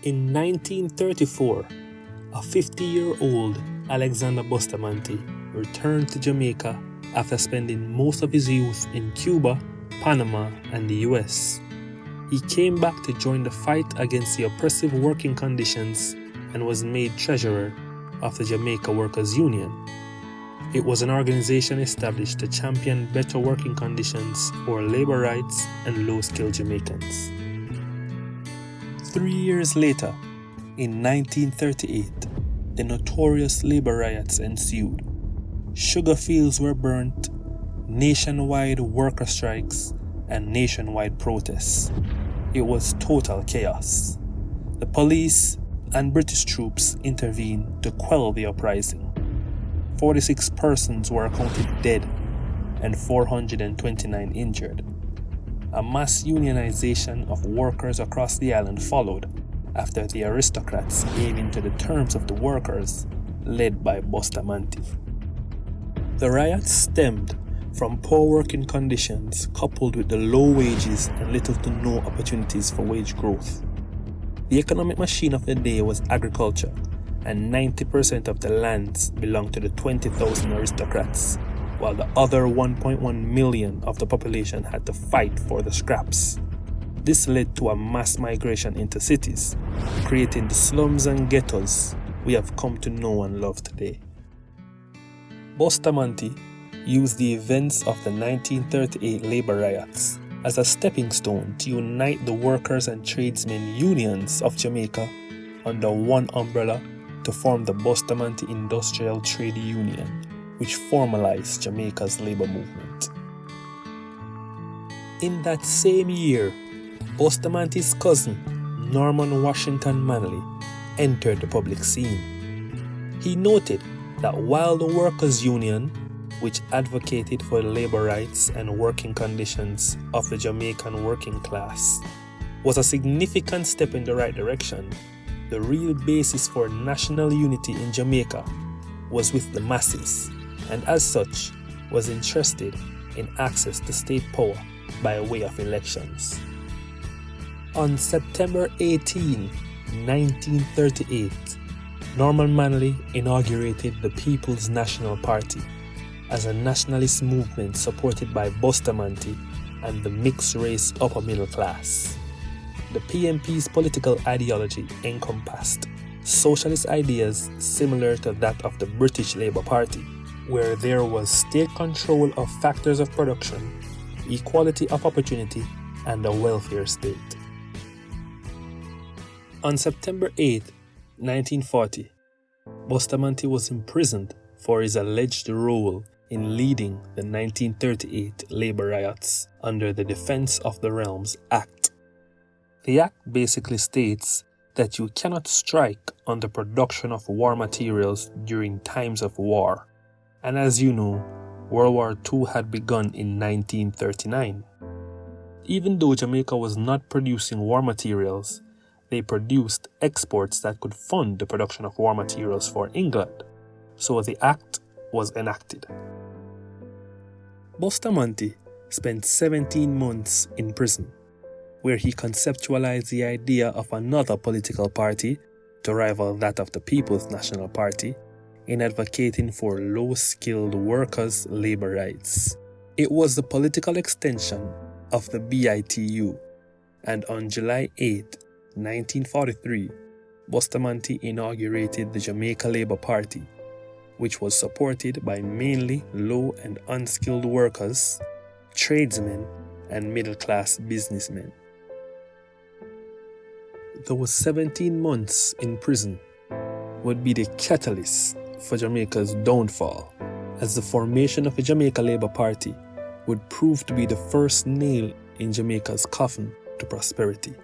In 1934, a 50-year-old Alexander Bustamante returned to Jamaica after spending most of his youth in Cuba, Panama, and the US. He came back to join the fight against the oppressive working conditions and was made treasurer of the Jamaica Workers' Union. It was an organization established to champion better working conditions for labor rights and low-skilled Jamaicans. 3 years later, in 1938, the notorious labor riots ensued. Sugar fields were burnt, nationwide worker strikes, and nationwide protests. It was total chaos. The police and British troops intervened to quell the uprising. 46 persons were accounted dead and 429 injured. A mass unionization of workers across the island followed after the aristocrats gave in to the terms of the workers, led by Busta-Manley. The riots stemmed from poor working conditions coupled with the low wages and little to no opportunities for wage growth. The economic machine of the day was agriculture, and 90% of the lands belonged to the 20,000 aristocrats, while the other 1.1 million of the population had to fight for the scraps. This led to a mass migration into cities, creating the slums and ghettos we have come to know and love today. Busta-Manley used the events of the 1938 labor riots as a stepping stone to unite the workers and tradesmen unions of Jamaica under one umbrella to form the Busta-Manley Industrial Trade Union, which formalized Jamaica's labor movement. In that same year, Busta-Manley's cousin, Norman Washington Manley, entered the public scene. He noted that while the Workers' Union, which advocated for the labor rights and working conditions of the Jamaican working class, was a significant step in the right direction, the real basis for national unity in Jamaica was with the masses, and as such was interested in access to state power by way of elections. On September 18, 1938, Norman Manley inaugurated the People's National Party as a nationalist movement supported by Busta-Manley and the mixed-race upper middle class. The PNP's political ideology encompassed socialist ideas similar to that of the British Labour Party, where there was state control of factors of production, equality of opportunity, and a welfare state. On September 8, 1940, Busta-Manley was imprisoned for his alleged role in leading the 1938 labor riots under the Defense of the Realms Act. The act basically states that you cannot strike on the production of war materials during times of war. And as you know, World War II had begun in 1939. Even though Jamaica was not producing war materials, they produced exports that could fund the production of war materials for England, so the act was enacted. Busta-Manley spent 17 months in prison, where he conceptualized the idea of another political party to rival that of the People's National Party in advocating for low-skilled workers' labor rights. It was the political extension of the BITU, and on July 8, 1943, Busta-Manley inaugurated the Jamaica Labour Party, which was supported by mainly low and unskilled workers, tradesmen, and middle-class businessmen. Those 17 months in prison would be the catalyst for Jamaica's downfall, as the formation of the Jamaica Labour Party would prove to be the first nail in Jamaica's coffin to prosperity.